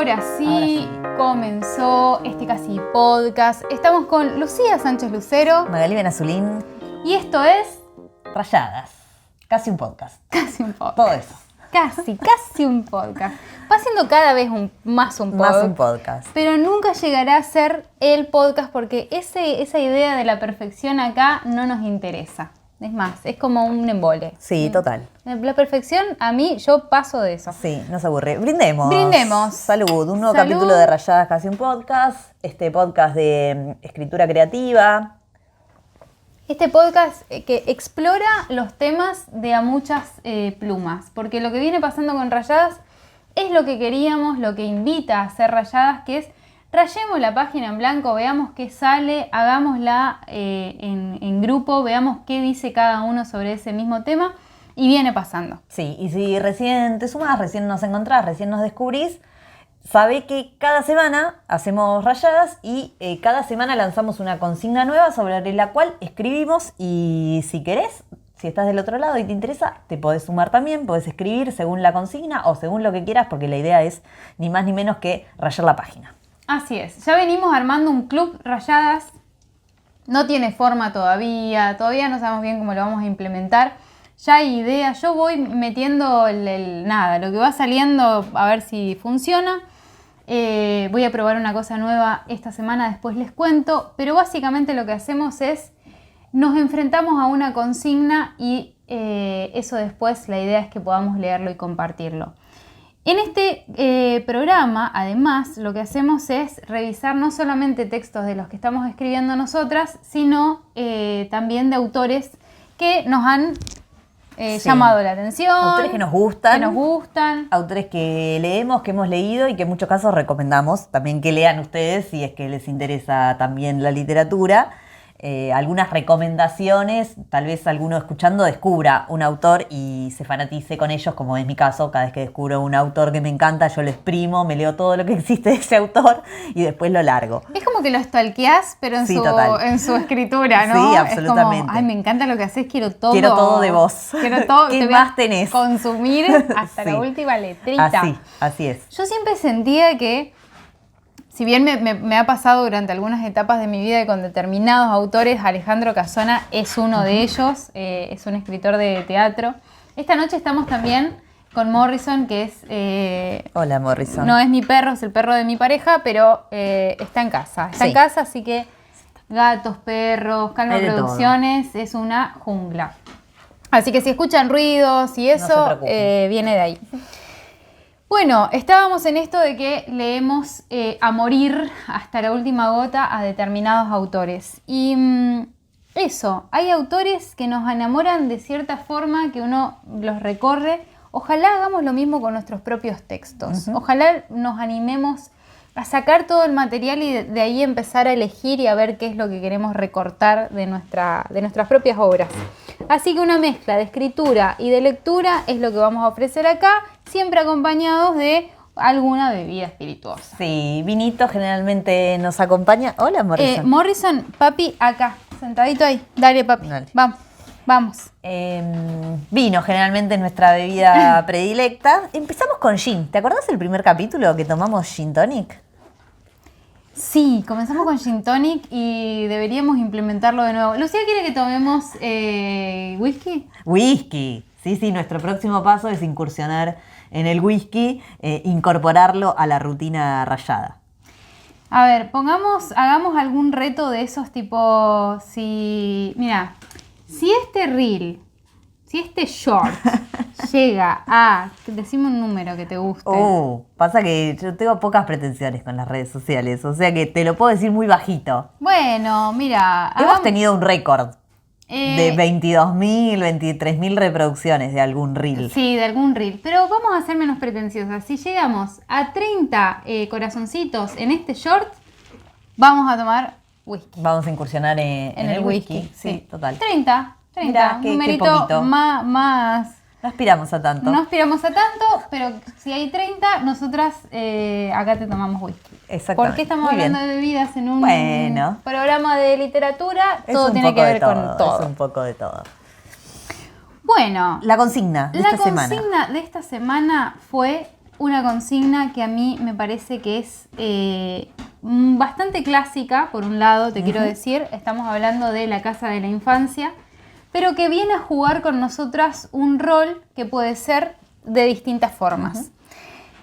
Ahora sí, comenzó este casi podcast. Estamos con Lucía Sánchez Lucero. Magalí Benazulín. Y esto es... Rayadas. Casi un podcast. Casi un podcast. Todo eso. Casi un podcast. Va siendo cada vez más un podcast. Más un podcast. Pero nunca llegará a ser el podcast porque esa idea de la perfección acá no nos interesa. Es más, es como un embole. Sí, total. La perfección, a mí, yo paso de eso. Sí, nos aburre. Brindemos. Brindemos. Salud. Un nuevo Salud. capítulo de Rayadas, casi un podcast. Este podcast de escritura creativa. Este podcast que explora los temas de a muchas plumas. Porque lo que viene pasando con Rayadas es lo que queríamos, lo que invita a hacer Rayadas, que es rayemos la página en blanco, veamos qué sale, hagámosla en grupo, veamos qué dice cada uno sobre ese mismo tema y viene pasando. Sí, y si recién te sumás, recién nos encontrás, recién nos descubrís, sabe que cada semana hacemos rayadas y cada semana lanzamos una consigna nueva sobre la cual escribimos y si querés, si estás del otro lado y te interesa, te podés sumar también, podés escribir según la consigna o según lo que quieras porque la idea es ni más ni menos que rayar la página. Así es, ya venimos armando un club Rayadas, no tiene forma todavía no sabemos bien cómo lo vamos a implementar, ya hay ideas, yo voy metiendo lo que va saliendo a ver si funciona, voy a probar una cosa nueva esta semana, después les cuento, pero básicamente lo que hacemos es, nos enfrentamos a una consigna y eso después la idea es que podamos leerlo y compartirlo. En este programa, además, lo que hacemos es revisar no solamente textos de los que estamos escribiendo nosotras, sino también de autores que nos han llamado la atención. Autores que nos gustan. Autores que leemos, que hemos leído y que en muchos casos recomendamos también que lean ustedes si es que les interesa también la literatura. Algunas recomendaciones, tal vez alguno escuchando descubra un autor y se fanatice con ellos, como es mi caso. Cada vez que descubro un autor que me encanta, yo lo exprimo, me leo todo lo que existe de ese autor y después lo largo. Es como que lo stalkeás, pero en su escritura, ¿no? Sí, absolutamente. Es como, ay, me encanta lo que haces, quiero todo. Quiero todo de vos. Quiero todo. ¿Qué más tenés? Consumir hasta Sí. La última letrita. Así es. Yo siempre sentía que, si bien me ha pasado durante algunas etapas de mi vida y con determinados autores, Alejandro Casona es uno de ellos, es un escritor de teatro. Esta noche estamos también con Morrison, que es... Hola, Morrison. No es mi perro, es el perro de mi pareja, pero está en casa. Está en casa, así que gatos, perros, Calma Hay de Producciones, es una jungla. Así que si escuchan ruidos y eso, se preocupen. viene de ahí. Bueno, estábamos en esto de que leemos a morir hasta la última gota a determinados autores. Y eso, hay autores que nos enamoran de cierta forma, que uno los recorre. Ojalá hagamos lo mismo con nuestros propios textos. Ojalá nos animemos a sacar todo el material y de ahí empezar a elegir y a ver qué es lo que queremos recortar de nuestras propias obras. Así que una mezcla de escritura y de lectura es lo que vamos a ofrecer acá, siempre acompañados de alguna bebida espirituosa. Sí, vinito generalmente nos acompaña. Hola, Morrison. Morrison, papi, acá, sentadito ahí. Dale, papi, Dale. vamos. Vino generalmente nuestra bebida predilecta. Empezamos con gin. ¿Te acordás el primer capítulo que tomamos gin tonic? Sí, comenzamos con gin tonic y deberíamos implementarlo de nuevo. Lucía quiere que tomemos whisky. Whisky. Sí, nuestro próximo paso es incursionar en el whisky, incorporarlo a la rutina rayada. A ver, hagamos algún reto de esos tipo, mira, si este short llega a, decime un número que te guste. Pasa que yo tengo pocas pretensiones con las redes sociales, o sea que te lo puedo decir muy bajito. Bueno, mira. Hemos tenido un récord de 22.000, 23.000 reproducciones de algún reel. Sí, de algún reel, pero vamos a ser menos pretenciosas. Si llegamos a 30 corazoncitos en este short, vamos a tomar whisky. Vamos a incursionar en el whisky. Sí, total. 30, Mirá, un numerito más. No aspiramos a tanto. No aspiramos a tanto, pero si hay 30, nosotras acá te tomamos whisky. Exactamente. ¿Por qué estamos hablando de bebidas en un programa de literatura? Todo tiene que ver con todo. Es un poco de todo. Bueno. La consigna de esta semana. La consigna de esta semana fue una consigna que a mí me parece que es bastante clásica, por un lado, te quiero decir. Estamos hablando de la casa de la infancia, pero que viene a jugar con nosotras un rol que puede ser de distintas formas.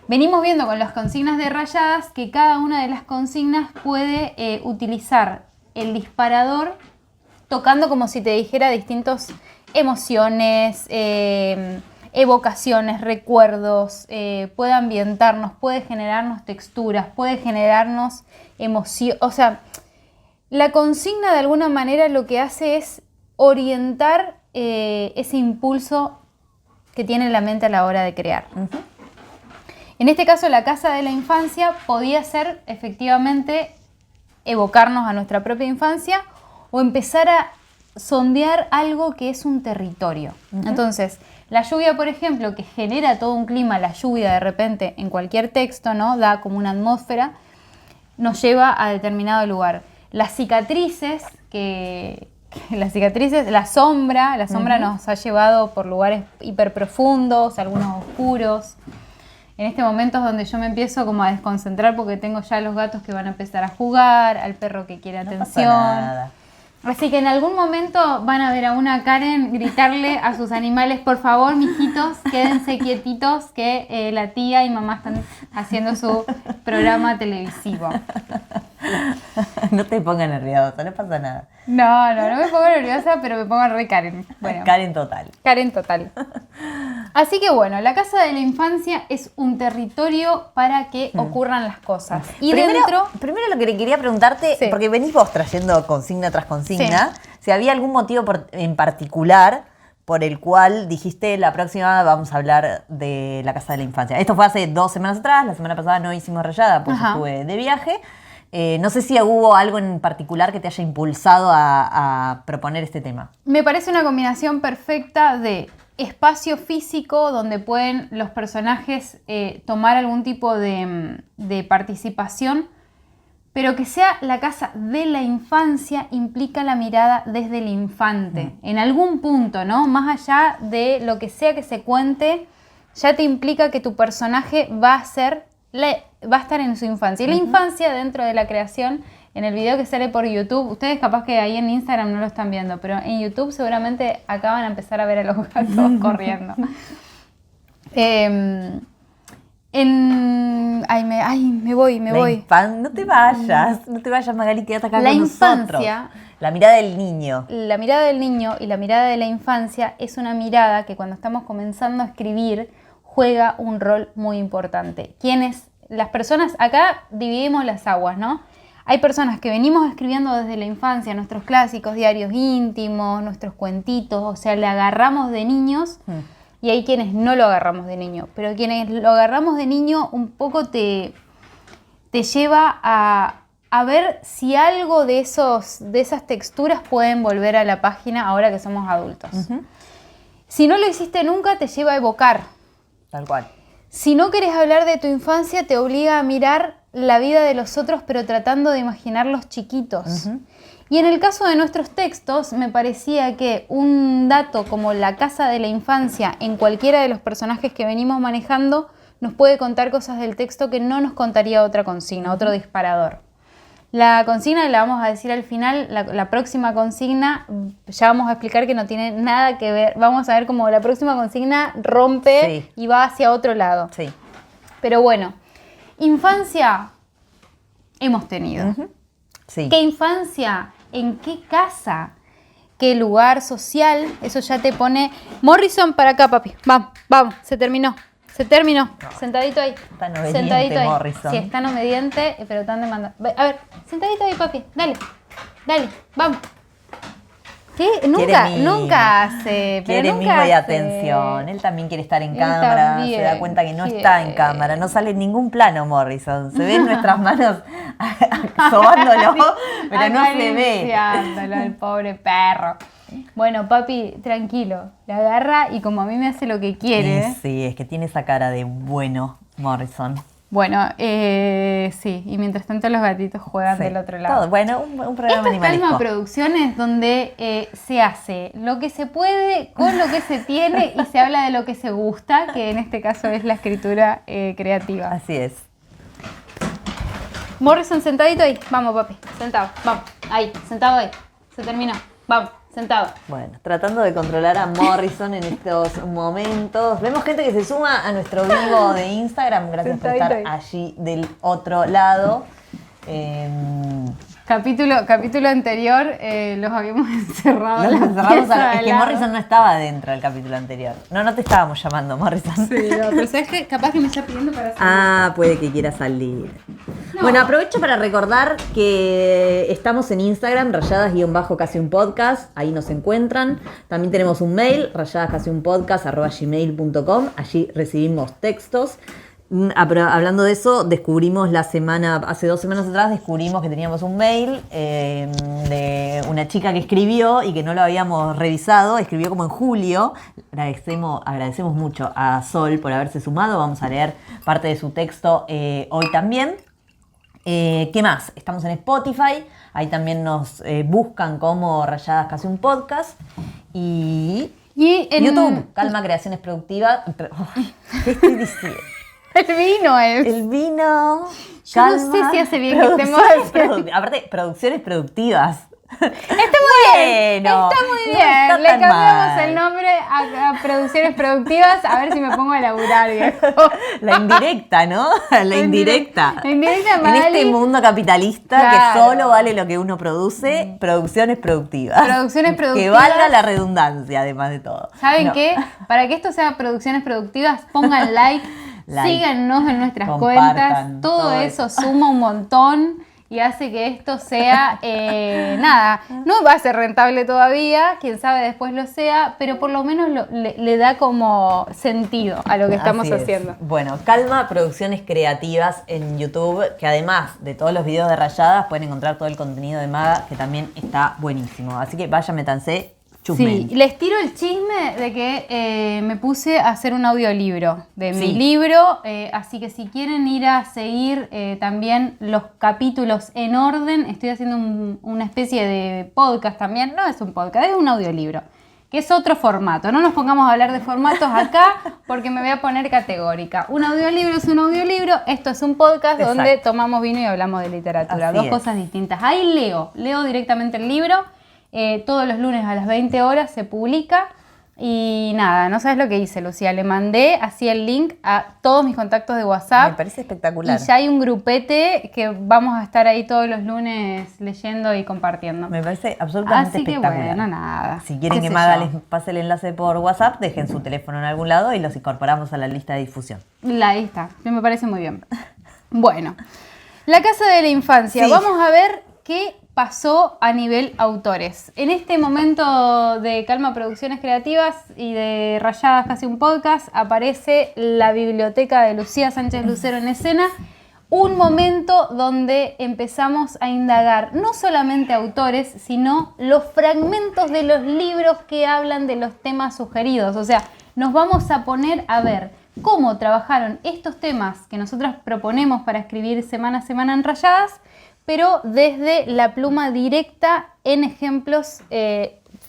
Venimos viendo con las consignas de rayadas que cada una de las consignas puede utilizar el disparador tocando como si te dijera distintas emociones, evocaciones, recuerdos, puede ambientarnos, puede generarnos texturas, puede generarnos emoción. O sea, la consigna de alguna manera lo que hace es orientar ese impulso que tiene la mente a la hora de crear. En este caso, la casa de la infancia podía ser efectivamente evocarnos a nuestra propia infancia o empezar a sondear algo que es un territorio. Entonces, la lluvia, por ejemplo, que genera todo un clima, la lluvia de repente en cualquier texto, ¿no? Da como una atmósfera, nos lleva a determinado lugar. Las cicatrices, la sombra nos ha llevado por lugares hiperprofundos, algunos oscuros. En este momento es donde yo me empiezo como a desconcentrar porque tengo ya los gatos que van a empezar a jugar, al perro que quiere atención. No pasa nada. Así que en algún momento van a ver a una Karen gritarle a sus animales, por favor, mijitos, quédense quietitos que la tía y mamá están haciendo su programa televisivo. No te pongas nerviosa, no pasa nada. No me pongo nerviosa, pero me pongo re Karen. Bueno, Karen total. Karen total. Así que bueno, la casa de la infancia es un territorio para que ocurran las cosas. Y primero lo que le quería preguntarte, Sí. porque venís vos trayendo consigna tras consigna, Sí. si había algún motivo en particular por el cual dijiste la próxima vamos a hablar de la casa de la infancia. Esto fue hace 2 semanas atrás, la semana pasada no hicimos rayada porque estuve de viaje. No sé si hubo algo en particular que te haya impulsado a proponer este tema. Me parece una combinación perfecta de espacio físico donde pueden los personajes tomar algún tipo de participación, pero que sea la casa de la infancia implica la mirada desde el infante, en algún punto, ¿no? Más allá de lo que sea que se cuente, ya te implica que tu personaje va a estar en su infancia. Y la infancia dentro de la creación, en el video que sale por YouTube, ustedes capaz que ahí en Instagram no lo están viendo, pero en YouTube seguramente acaban a empezar a ver a los gatos corriendo. Me voy. No te vayas, Magali, quédate acá La con nosotros. infancia, La mirada del niño. la mirada del niño y la mirada de la infancia es una mirada que cuando estamos comenzando a escribir juega un rol muy importante. Las personas, acá dividimos las aguas, ¿no? Hay personas que venimos escribiendo desde la infancia, nuestros clásicos, diarios íntimos, nuestros cuentitos, o sea, le agarramos de niños y hay quienes no lo agarramos de niño, pero quienes lo agarramos de niño un poco te lleva a ver si algo de esas texturas pueden volver a la página ahora que somos adultos. Si no lo hiciste nunca, te lleva a evocar. Tal cual. Si no querés hablar de tu infancia, te obliga a mirar la vida de los otros, pero tratando de imaginarlos chiquitos. Y en el caso de nuestros textos, me parecía que un dato como la casa de la infancia en cualquiera de los personajes que venimos manejando nos puede contar cosas del texto que no nos contaría otra consigna, otro disparador. La consigna la vamos a decir al final, la próxima consigna, ya vamos a explicar que no tiene nada que ver, vamos a ver cómo la próxima consigna rompe y va hacia otro lado. Sí. Pero bueno, infancia hemos tenido. Sí. ¿Qué infancia? ¿En qué casa? ¿Qué lugar social? Eso ya te pone... Morrison, para acá, papi. Vamos, se terminó. Sentadito ahí. Tan obediente, Sentadito ahí. Morrison. Sí, es tan obediente, pero tan demandante. A ver, sentadito ahí, papi. Dale, vamos. ¿Qué? Nunca hace. Quiere nunca mimo y hace. atención. Él también quiere estar en Él cámara. también Se da cuenta que no está en cámara. No sale en ningún plano, Morrison. Se ven nuestras manos sobándolo, pero no se ve. Acariciándolo, el pobre perro. Bueno, papi, tranquilo. La agarra y como a mí me hace lo que quiere. Sí, es que tiene esa cara de bueno, Morrison. Bueno, sí, y mientras tanto los gatitos juegan del otro lado. Todo. Bueno, un programa Esto es animalesco. Calma Producciones, donde se hace lo que se puede con lo que se tiene y se habla de lo que se gusta, que en este caso es la escritura creativa. Así es. Morrison, sentadito ahí. Vamos, papi, sentado. Vamos, ahí, sentado ahí. Se terminó. Vamos, sentado. Bueno, tratando de controlar a Morrison en estos momentos. Vemos gente que se suma a nuestro vivo de Instagram. Gracias por estar allí del otro lado. Capítulo anterior los habíamos encerrado. Es que Morrison no estaba dentro del capítulo anterior. No te estábamos llamando, Morrison. Sí, no, pero sabes que capaz que me está pidiendo para salir. Ah, puede que quiera salir. No. Bueno, aprovecho para recordar que estamos en Instagram, rayadas-casi un podcast, ahí nos encuentran. También tenemos un mail, rayadascasiunpodcast@gmail.com, allí recibimos textos. Hablando de eso, descubrimos hace 2 semanas atrás, descubrimos que teníamos un mail de una chica que escribió y que no lo habíamos revisado, escribió como en julio. Agradecemos mucho a Sol por haberse sumado, vamos a leer parte de su texto hoy también. ¿Qué más? Estamos en Spotify, ahí también nos buscan como Rayadas Casi un Podcast y en YouTube, Calma Creaciones Productivas. ¿Qué estoy diciendo? El vino es. El vino. Yo no sé si hace bien que estemos aparte, producciones productivas. Está muy bien. Está muy bien. No Le cambiamos mal. el nombre a Producciones Productivas, a ver si me pongo a laburar, viejo. La indirecta, ¿no? La indirecta. La indirecta, en este mundo capitalista, claro, que solo vale lo que uno produce, producciones productivas. Producciones productivas. Que valga la redundancia, además de todo. ¿Saben qué? Para que esto sea Producciones Productivas, pongan like. Síganos en nuestras cuentas, todo eso suma un montón y hace que esto sea, no va a ser rentable todavía, quién sabe después lo sea, pero por lo menos le da como sentido a lo que estamos haciendo. Bueno, Calma Producciones Creativas en YouTube, que además de todos los videos de Rayadas pueden encontrar todo el contenido de Maga, que también está buenísimo, así que vayan, métanse. Sí, les tiro el chisme de que me puse a hacer un audiolibro de mi libro, así que si quieren ir a seguir también los capítulos en orden, estoy haciendo una especie de podcast también, no es un podcast, es un audiolibro, que es otro formato, no nos pongamos a hablar de formatos acá porque me voy a poner categórica. Un audiolibro es un audiolibro, esto es un podcast donde tomamos vino y hablamos de literatura, dos cosas distintas. Ahí leo directamente el libro. Todos los lunes a las 20 horas se publica y nada, no sabes lo que hice, Lucía, le mandé así el link a todos mis contactos de WhatsApp. Me parece espectacular. Y ya hay un grupete que vamos a estar ahí todos los lunes leyendo y compartiendo. Me parece absolutamente espectacular. Así que bueno, nada. Si quieren que Maga les pase el enlace por WhatsApp, dejen su teléfono en algún lado y los incorporamos a la lista de difusión. Ahí está, me parece muy bien. Bueno, la Casa de la Infancia, vamos a ver qué pasó a nivel autores. En este momento de Calma Producciones Creativas y de Rayadas Casi un Podcast aparece la biblioteca de Lucía Sánchez Lucero en escena, un momento donde empezamos a indagar no solamente autores, sino los fragmentos de los libros que hablan de los temas sugeridos. O sea, nos vamos a poner a ver cómo trabajaron estos temas que nosotros proponemos para escribir semana a semana en Rayadas, pero desde la pluma directa en ejemplos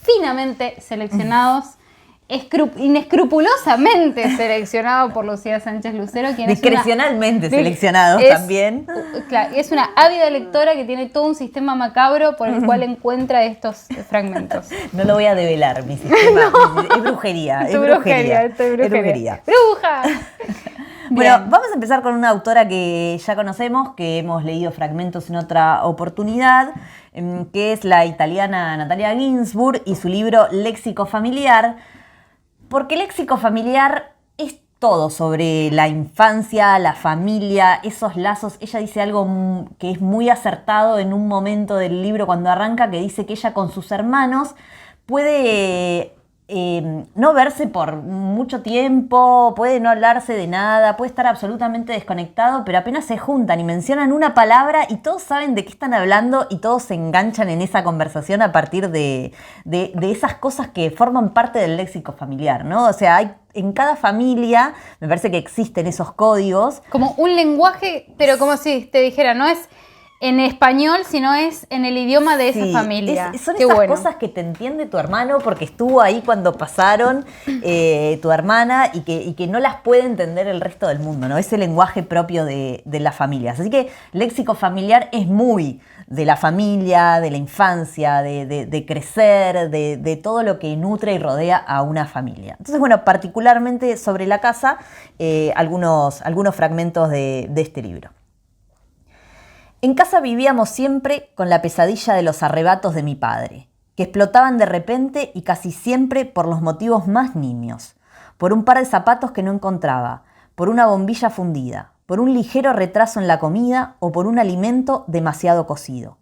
finamente seleccionados, inescrupulosamente seleccionado por Lucía Sánchez Lucero. Quien discrecionalmente seleccionados también. Claro, es una ávida lectora que tiene todo un sistema macabro por el cual encuentra estos fragmentos. No lo voy a develar, mi sistema. Es brujería. Es brujería. ¡Bruja! Bueno, vamos a empezar con una autora que ya conocemos, que hemos leído fragmentos en otra oportunidad, que es la italiana Natalia Ginzburg y su libro Léxico Familiar, porque Léxico Familiar es todo sobre la infancia, la familia, esos lazos. Ella dice algo que es muy acertado en un momento del libro cuando arranca, que dice que ella con sus hermanos puede no verse por mucho tiempo, puede no hablarse de nada, puede estar absolutamente desconectado, pero apenas se juntan y mencionan una palabra y todos saben de qué están hablando y todos se enganchan en esa conversación a partir de esas cosas que forman parte del léxico familiar, ¿no? O sea, en cada familia me parece que existen esos códigos. Como un lenguaje, pero como si te dijera, no es en español, sino es en el idioma de esa familia. Son esas cosas que te entiende tu hermano porque estuvo ahí cuando pasaron tu hermana y que no las puede entender el resto del mundo, ¿no? Es el lenguaje propio de las familias. Así que léxico familiar es muy de la familia, de la infancia, de crecer, de todo lo que nutre y rodea a una familia. Entonces, bueno, particularmente sobre la casa, algunos fragmentos de este libro. En casa vivíamos siempre con la pesadilla de los arrebatos de mi padre, que explotaban de repente y casi siempre por los motivos más nimios, por un par de zapatos que no encontraba, por una bombilla fundida, por un ligero retraso en la comida o por un alimento demasiado cocido.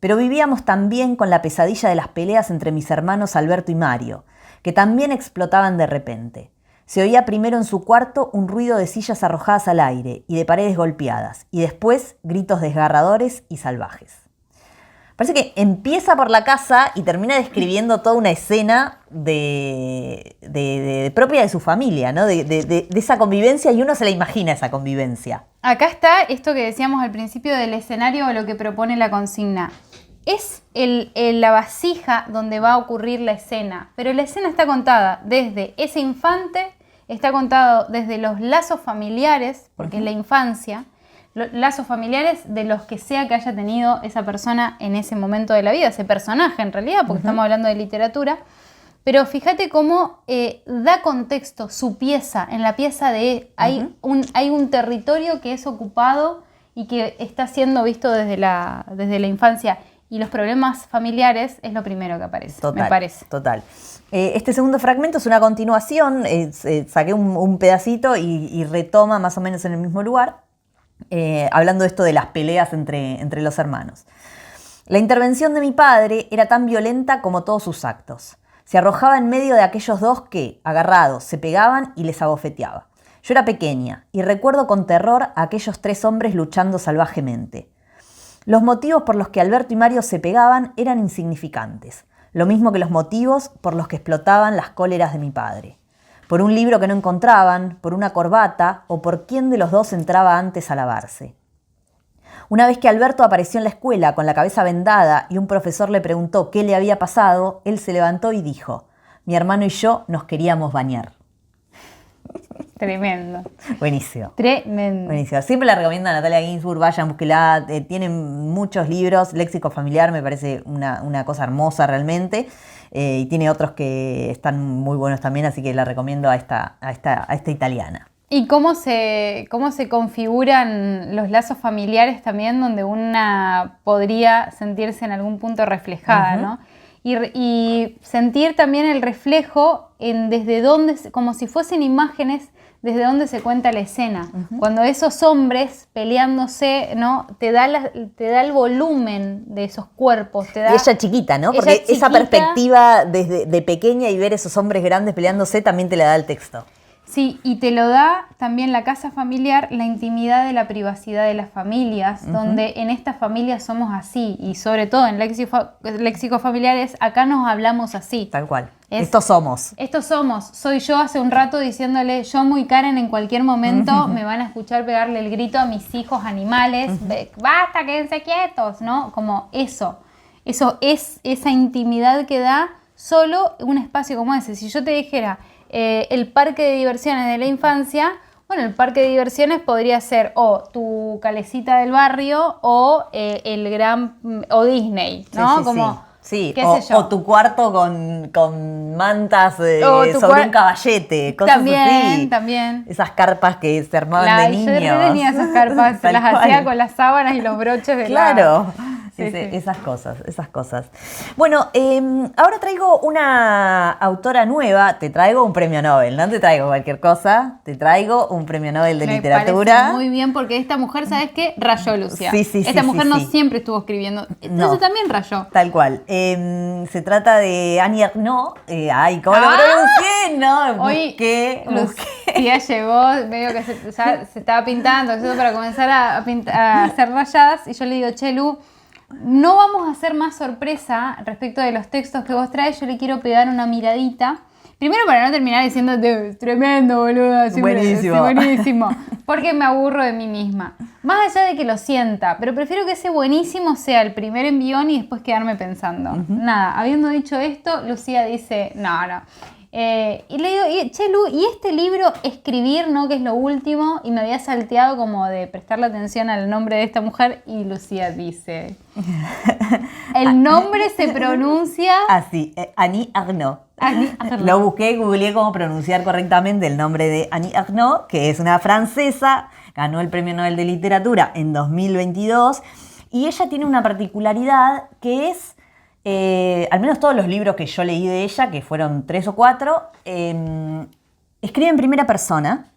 Pero vivíamos también con la pesadilla de las peleas entre mis hermanos Alberto y Mario, que también explotaban de repente. Se oía primero en su cuarto un ruido de sillas arrojadas al aire y de paredes golpeadas, y después gritos desgarradores y salvajes. Parece que empieza por la casa y termina describiendo toda una escena propia de su familia, ¿no? De esa convivencia, y uno se la imagina esa convivencia. Acá está esto que decíamos al principio del escenario o lo que propone la consigna. Es la vasija donde va a ocurrir la escena, pero la escena está contada desde ese infante, está contado desde los lazos familiares, porque es la infancia, los lazos familiares de los que sea que haya tenido esa persona en ese momento de la vida, ese personaje en realidad, porque estamos hablando de literatura, pero fíjate cómo da contexto su pieza, en la pieza de hay un territorio que es ocupado y que está siendo visto desde la infancia. Y los problemas familiares es lo primero que aparece, me parece. Total. Este segundo fragmento es una continuación, saqué un pedacito y retoma más o menos en el mismo lugar, hablando de esto de las peleas entre los hermanos. La intervención de mi padre era tan violenta como todos sus actos. Se arrojaba en medio de aquellos dos que, agarrados, se pegaban y les abofeteaba. Yo era pequeña y recuerdo con terror a aquellos tres hombres luchando salvajemente. Los motivos por los que Alberto y Mario se pegaban eran insignificantes, lo mismo que los motivos por los que explotaban las cóleras de mi padre. Por un libro que no encontraban, por una corbata o por quién de los dos entraba antes a lavarse. Una vez que Alberto apareció en la escuela con la cabeza vendada y un profesor le preguntó qué le había pasado, él se levantó y dijo: mi hermano y yo nos queríamos bañar. Tremendo. Buenísimo. Tremendo. Buenísimo. Siempre la recomiendo a Natalia Ginsburg, vayan, búsquela. Tiene muchos libros, léxico familiar me parece una cosa hermosa realmente. Y tiene otros que están muy buenos también, así que la recomiendo a esta italiana. ¿Y cómo se configuran los lazos familiares también, donde una podría sentirse en algún punto reflejada, ¿no? Y sentir también el reflejo en desde dónde, como si fuesen imágenes, desde dónde se cuenta la escena. Cuando esos hombres peleándose, ¿no? Te da el volumen de esos cuerpos. Y ella chiquita, ¿no? Porque esa perspectiva de pequeña y ver esos hombres grandes peleándose también te la da el texto. Sí, y te lo da también la casa familiar, la intimidad de la privacidad de las familias, donde en estas familias somos así, y sobre todo en léxicos familiares, acá nos hablamos así. Tal cual. Estos somos. Soy yo hace un rato diciéndole, yo muy Karen, en cualquier momento me van a escuchar pegarle el grito a mis hijos animales, basta, quédense quietos, ¿no? Como eso es esa intimidad que da solo un espacio como ese. Si yo te dijera el parque de diversiones de la infancia, bueno, el parque de diversiones podría ser o tu calecita del barrio o el o Disney, ¿no? Sí, qué sé yo. O tu cuarto con mantas sobre un caballete, cosas así. También. Esas carpas que se armaban de niños. Yo tenía esas carpas, las hacía con las sábanas y los broches de Claro. Esas cosas. Bueno, ahora traigo una autora nueva, te traigo un premio Nobel, no te traigo cualquier cosa, te traigo un premio Nobel de literatura. Me parece muy bien porque esta mujer, ¿sabes qué? Rayó, Lucía. Esta mujer no siempre estuvo escribiendo, entonces también rayó. Tal cual. Se trata de Annie Ernaux. ¿Cómo lo pronuncié? No, busqué. Lucía llegó, medio que se estaba pintando para comenzar a hacer rayadas y yo le digo, Chelu, no vamos a hacer más sorpresa respecto de los textos que vos traes, yo le quiero pegar una miradita. Primero para no terminar diciendo tremendo, boludo, buenísimo, porque me aburro de mí misma. Más allá de que lo sienta, pero prefiero que ese buenísimo sea el primer envión y después quedarme pensando. Nada, habiendo dicho esto, Lucía dice, no. Y le digo, che Lu, ¿y este libro Escribir, no? Que es lo último, y me había salteado como de prestarle atención al nombre de esta mujer, y Lucía dice, el nombre se pronuncia así, Annie Ernaux. Lo busqué, googleé cómo pronunciar correctamente el nombre de Annie Ernaux, que es una francesa, ganó el Premio Nobel de Literatura en 2022, y ella tiene una particularidad que es, al menos todos los libros que yo leí de ella, que fueron 3 o 4, escribe en primera persona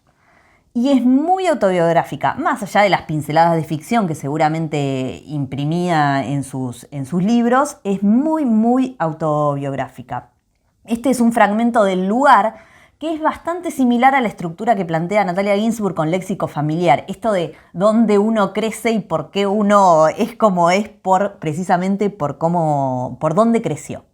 y es muy autobiográfica, más allá de las pinceladas de ficción que seguramente imprimía en sus libros, es muy, muy autobiográfica. Este es un fragmento del lugar que es bastante similar a la estructura que plantea Natalia Ginzburg con Léxico Familiar. Esto de dónde uno crece y por qué uno es como es precisamente por dónde creció.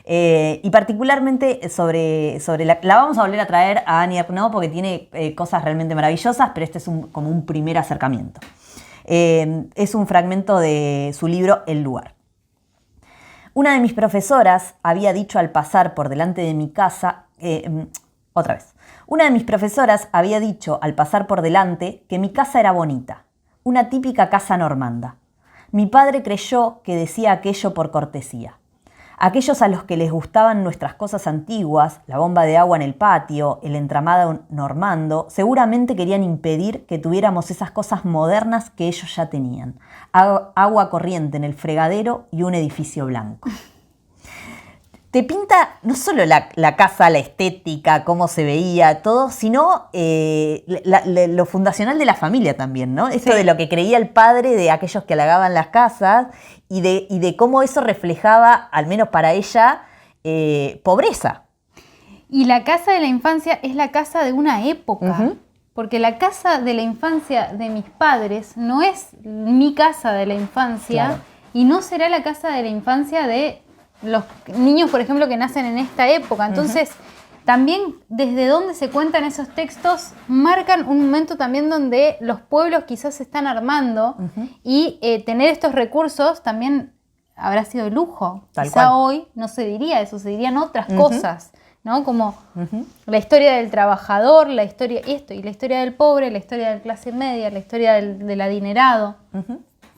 Y particularmente sobre la vamos a volver a traer a Annie Ernaux porque tiene cosas realmente maravillosas, pero este es como un primer acercamiento. Es un fragmento de su libro El lugar. Una de mis profesoras había dicho al pasar por delante de mi casa... Una de mis profesoras había dicho al pasar por delante que mi casa era bonita, una típica casa normanda. Mi padre creyó que decía aquello por cortesía. Aquellos a los que les gustaban nuestras cosas antiguas, la bomba de agua en el patio, el entramado normando, seguramente querían impedir que tuviéramos esas cosas modernas que ellos ya tenían. Agua corriente en el fregadero y un edificio blanco. Te pinta no solo la casa, la estética, cómo se veía, todo, sino lo fundacional de la familia también, ¿no? Esto de lo que creía el padre de aquellos que halagaban las casas y de cómo eso reflejaba, al menos para ella, pobreza. Y la casa de la infancia es la casa de una época. Porque la casa de la infancia de mis padres no es mi casa de la infancia y no será la casa de la infancia de los niños, por ejemplo, que nacen en esta época. Entonces, también desde donde se cuentan esos textos marcan un momento también donde los pueblos quizás se están armando y tener estos recursos también habrá sido lujo. Quizá hoy no se diría eso, se dirían otras cosas, ¿no? Como la historia del trabajador, la historia del pobre, la historia de la clase media, la historia del adinerado.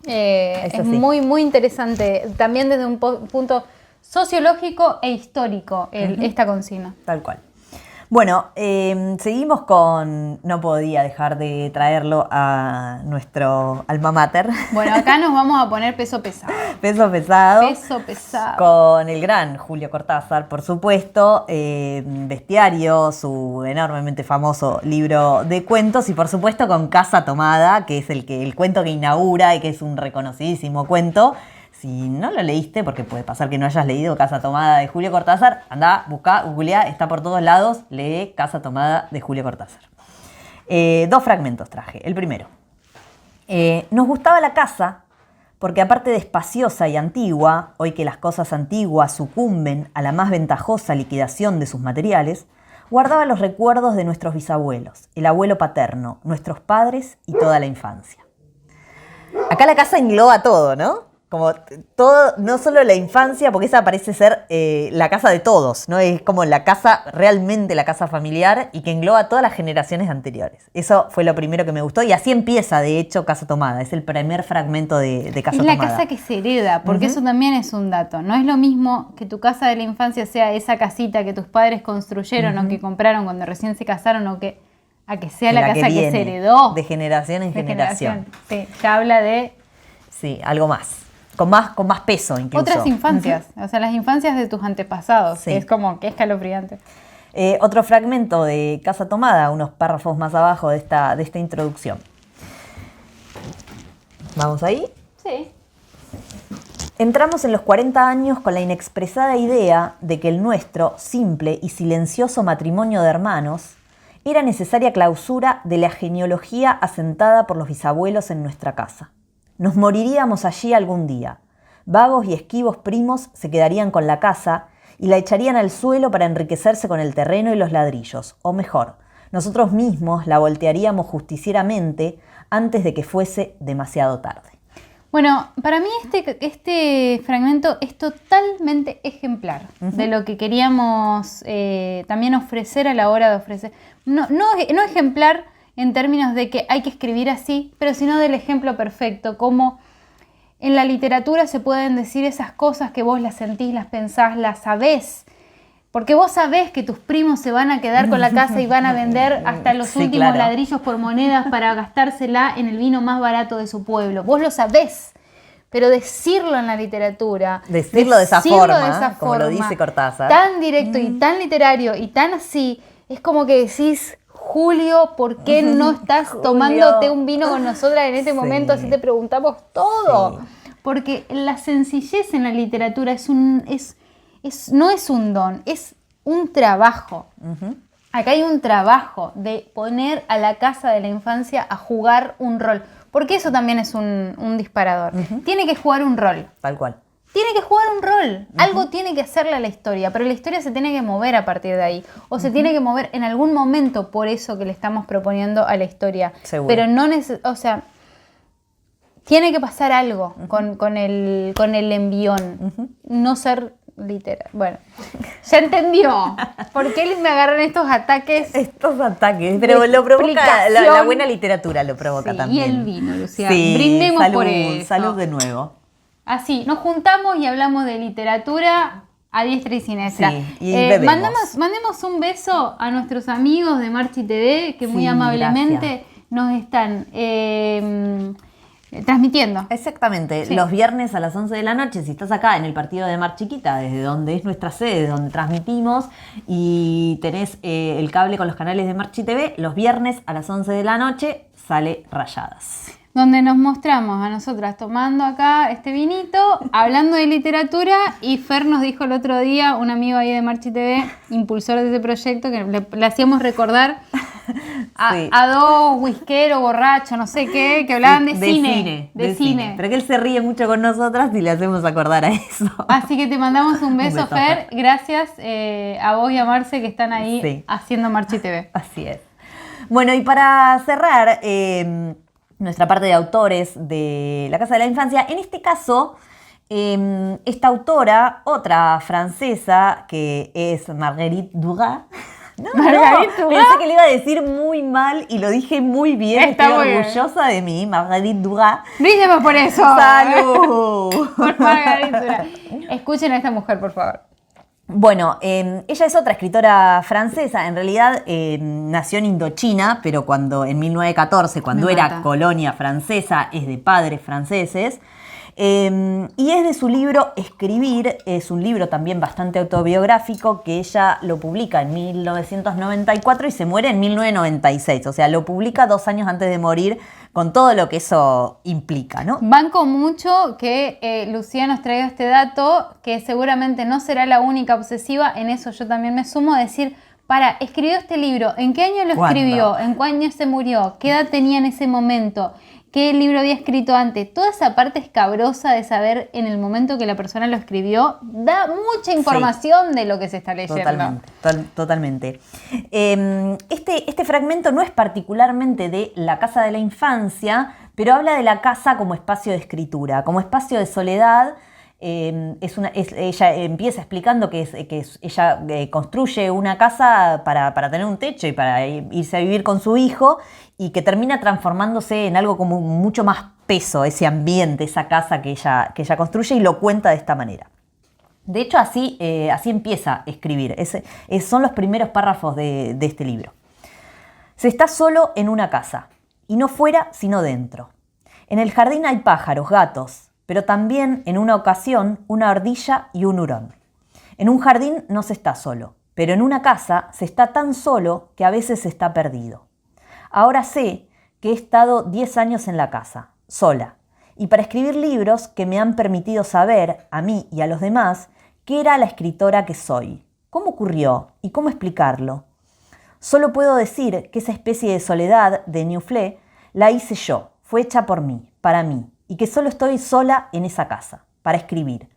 Es muy, muy interesante, también desde un punto sociológico e histórico esta consigna. Tal cual. Bueno, seguimos con... No podía dejar de traerlo a nuestro alma mater. Bueno, acá nos vamos a poner peso pesado. Peso pesado. Peso pesado. Con el gran Julio Cortázar, por supuesto. Bestiario, su enormemente famoso libro de cuentos. Y por supuesto con Casa Tomada, que es el cuento que inaugura y que es un reconocidísimo cuento. Si no lo leíste, porque puede pasar que no hayas leído Casa Tomada de Julio Cortázar, andá, buscá, googleá, está por todos lados, lee Casa Tomada de Julio Cortázar. 2 fragmentos traje. El primero. Nos gustaba la casa porque aparte de espaciosa y antigua, hoy que las cosas antiguas sucumben a la más ventajosa liquidación de sus materiales, guardaba los recuerdos de nuestros bisabuelos, el abuelo paterno, nuestros padres y toda la infancia. Acá la casa engloba todo, ¿no? Como todo, no solo la infancia, porque esa parece ser la casa de todos, ¿no? Es como la casa, realmente la casa familiar y que engloba todas las generaciones anteriores. Eso fue lo primero que me gustó y así empieza, de hecho, Casa Tomada. Es el primer fragmento de Casa Tomada. Es la casa que se hereda, porque eso también es un dato. No es lo mismo que tu casa de la infancia sea esa casita que tus padres construyeron o que compraron cuando recién se casaron o que a que sea la casa que se heredó. De generación en generación. Sí, ya habla de... Sí, algo más. con más peso incluso. Otras infancias, o sea, las infancias de tus antepasados, Sí. que es como que escalofriante. Otro fragmento de Casa Tomada, unos párrafos más abajo de esta introducción. ¿Vamos ahí? Sí. Entramos en los 40 años con la inexpresada idea de que el nuestro simple y silencioso matrimonio de hermanos era necesaria clausura de la genealogía asentada por los bisabuelos en nuestra casa. Nos moriríamos allí algún día. Vagos y esquivos primos se quedarían con la casa y la echarían al suelo para enriquecerse con el terreno y los ladrillos. O mejor, nosotros mismos la voltearíamos justicieramente antes de que fuese demasiado tarde. Bueno, para mí este fragmento es totalmente ejemplar de lo que queríamos también ofrecer a la hora de ofrecer. No ejemplar en términos de que hay que escribir así, pero sino del ejemplo perfecto, como en la literatura se pueden decir esas cosas que vos las sentís, las pensás, las sabés. Porque vos sabés que tus primos se van a quedar con la casa y van a vender hasta los últimos ladrillos por monedas para gastársela en el vino más barato de su pueblo. Vos lo sabés, pero decirlo en la literatura... Decirlo de esa forma, como lo dice Cortázar. Tan directo y tan literario y tan así, es como que decís... Julio, ¿por qué no estás tomándote un vino con nosotras en este momento? Así te preguntamos todo. Sí. Porque la sencillez en la literatura no es un don, es un trabajo. Acá hay un trabajo de poner a la casa de la infancia a jugar un rol. Porque eso también es un disparador. Tiene que jugar un rol. Tal cual. Tiene que jugar un rol, algo tiene que hacerle a la historia, pero la historia se tiene que mover a partir de ahí, o se tiene que mover en algún momento por eso que le estamos proponiendo a la historia. Seguro. Pero no tiene que pasar algo con el envión, no ser literal. Bueno, ya entendió. ¿Por qué me agarran estos ataques? Estos ataques, pero lo provoca, la buena literatura lo provoca también. Y el vino, Lucía. Sí, brindemos salud, por eso. Salud de nuevo. Así, nos juntamos y hablamos de literatura a diestra y siniestra. Sí, y mandemos un beso a nuestros amigos de Marchi TV que muy amablemente nos están transmitiendo. Exactamente, los viernes a las 11 de la noche, si estás acá en el partido de Mar Chiquita, desde donde es nuestra sede, donde transmitimos, y tenés el cable con los canales de Marchi TV, los viernes a las 11 de la noche sale Rayadas. Donde nos mostramos a nosotras tomando acá este vinito, hablando de literatura, y Fer nos dijo el otro día, un amigo ahí de Marchi TV, impulsor de ese proyecto, que le hacíamos recordar a dos whiskeros, borrachos, no sé qué, que hablaban de cine. Pero que él se ríe mucho con nosotras y le hacemos acordar a eso. Así que te mandamos un beso, Fer. Gracias a vos y a Marce que están ahí haciendo Marchi TV. Así es. Bueno, y para cerrar... nuestra parte de autores de la Casa de la Infancia. En este caso, esta autora, otra francesa, que es Marguerite Duras. Marguerite Duras. Pensé que le iba a decir muy mal y lo dije muy bien. Estoy orgullosa de mí, Marguerite Duras. Brindemos por eso. ¡Salud! Por Marguerite Duras. Escuchen a esta mujer, por favor. Bueno, ella es otra escritora francesa, en realidad nació en Indochina, pero en 1914, cuando era colonia francesa, es de padres franceses, y es de su libro Escribir, es un libro también bastante autobiográfico que ella lo publica en 1994 y se muere en 1996, o sea, lo publica 2 años antes de morir, con todo lo que eso implica, ¿no? Banco mucho que Lucía nos traiga este dato, que seguramente no será la única obsesiva, en eso yo también me sumo a decir, escribió este libro, ¿en qué año lo escribió? ¿En qué año se murió? ¿Qué edad tenía en ese momento? ¿Qué libro había escrito antes? Toda esa parte escabrosa de saber en el momento que la persona lo escribió, da mucha información de lo que se está leyendo. Totalmente. Este fragmento no es particularmente de la Casa de la Infancia, pero habla de la casa como espacio de escritura, como espacio de soledad. Ella empieza explicando que ella construye una casa para tener un techo y para irse a vivir con su hijo, y que termina transformándose en algo como mucho más peso, ese ambiente, esa casa que ella construye, y lo cuenta de esta manera. De hecho, así empieza a escribir. Son los primeros párrafos de este libro. Se está solo en una casa, y no fuera sino dentro. En el jardín hay pájaros, gatos, pero también en una ocasión una ardilla y un hurón. En un jardín no se está solo, pero en una casa se está tan solo que a veces se está perdido. Ahora sé que he estado 10 años en la casa, sola, y para escribir libros que me han permitido saber, a mí y a los demás, qué era la escritora que soy, cómo ocurrió y cómo explicarlo. Solo puedo decir que esa especie de soledad de Nuflé la hice yo, fue hecha por mí, para mí, y que solo estoy sola en esa casa, para escribir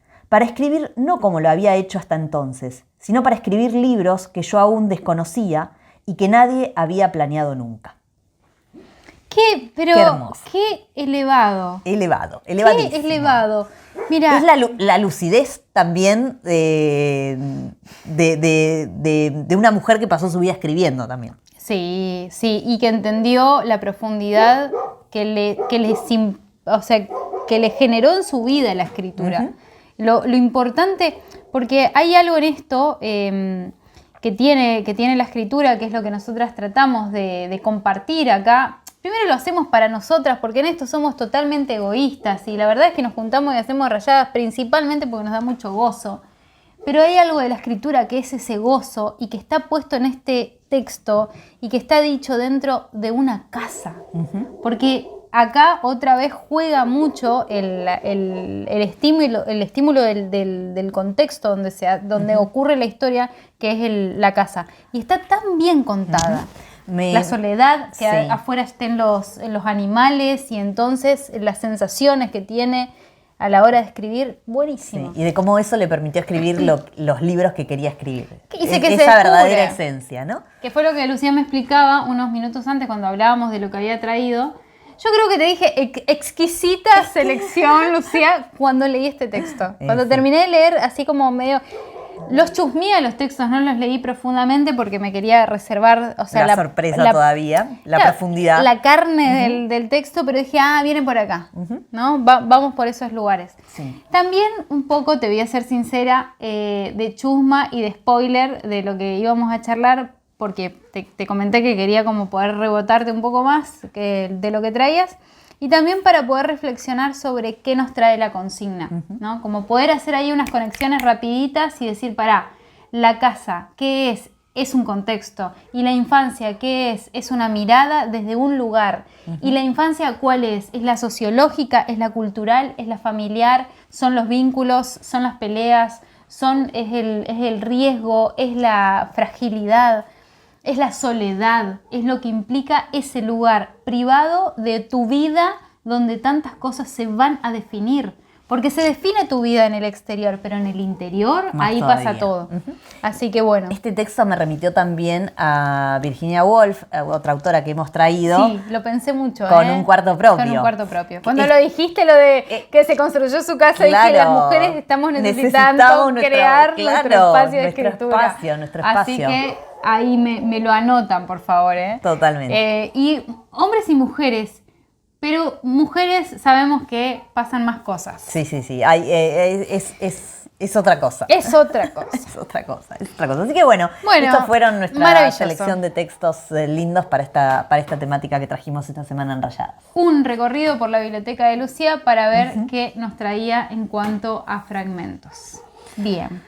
no como lo había hecho hasta entonces, sino para escribir libros que yo aún desconocía y que nadie había planeado nunca. Qué hermoso. Qué elevado. Elevadísimo. Qué elevado. Mira, es la lucidez también de una mujer que pasó su vida escribiendo también. Sí, y que entendió la profundidad que le generó en su vida la escritura. Uh-huh. Lo importante, porque hay algo en esto que tiene la escritura, que es lo que nosotras tratamos de compartir acá. Primero lo hacemos para nosotras, porque en esto somos totalmente egoístas y la verdad es que nos juntamos y hacemos rayadas principalmente porque nos da mucho gozo. Pero hay algo de la escritura que es ese gozo y que está puesto en este texto y que está dicho dentro de una casa. Uh-huh. Porque acá otra vez juega mucho el estímulo del contexto donde uh-huh. ocurre la historia, que es la casa. Y está tan bien contada. Uh-huh. La soledad, que sí. Afuera estén los animales y entonces las sensaciones que tiene a la hora de escribir, buenísimo. Sí, y de cómo eso le permitió escribir los libros que quería escribir. Esa verdadera esencia, ¿no? Que fue lo que Lucía me explicaba unos minutos antes cuando hablábamos de lo que había traído. Yo creo que te dije exquisita selección, Lucía, cuando leí este texto. Cuando terminé de leer, así como medio... Los chusmeé los textos, no los leí profundamente porque me quería reservar, o sea, la sorpresa todavía, la profundidad. La carne uh-huh. del texto, pero dije, viene por acá, uh-huh. ¿no? Vamos por esos lugares. Sí. También un poco, te voy a ser sincera, de chusma y de spoiler de lo que íbamos a charlar, porque te comenté que quería como poder rebotarte un poco más de lo que traías. Y también para poder reflexionar sobre qué nos trae la consigna, uh-huh. ¿no? Como poder hacer ahí unas conexiones rapiditas y decir, la casa, ¿qué es? Es un contexto. Y la infancia, ¿qué es? Es una mirada desde un lugar. Uh-huh. ¿Y la infancia cuál es? ¿Es la sociológica? ¿Es la cultural? ¿Es la familiar? ¿Son los vínculos? ¿Son las peleas? ¿Es el riesgo? ¿Es la fragilidad? Es la soledad, es lo que implica ese lugar privado de tu vida donde tantas cosas se van a definir. Porque se define tu vida en el exterior, pero en el interior más ahí todavía. Pasa todo. Uh-huh. Así que bueno. Este texto me remitió también a Virginia Woolf, otra autora que hemos traído. Sí, lo pensé mucho. Con un cuarto propio. Con un cuarto propio. Cuando lo dijiste, lo de que se construyó su casa, claro, dije, las mujeres estamos necesitando crear nuestro espacio de escritura. Nuestro espacio. Así que ahí me lo anotan, por favor. Totalmente. Y hombres y mujeres. Pero mujeres sabemos que pasan más cosas. Sí. Es otra cosa. Es otra cosa. Es otra cosa. Así que bueno, estos fueron nuestra selección de textos lindos para esta temática que trajimos esta semana en Rayadas. Un recorrido por la biblioteca de Lucía para ver uh-huh. qué nos traía en cuanto a fragmentos. Bien.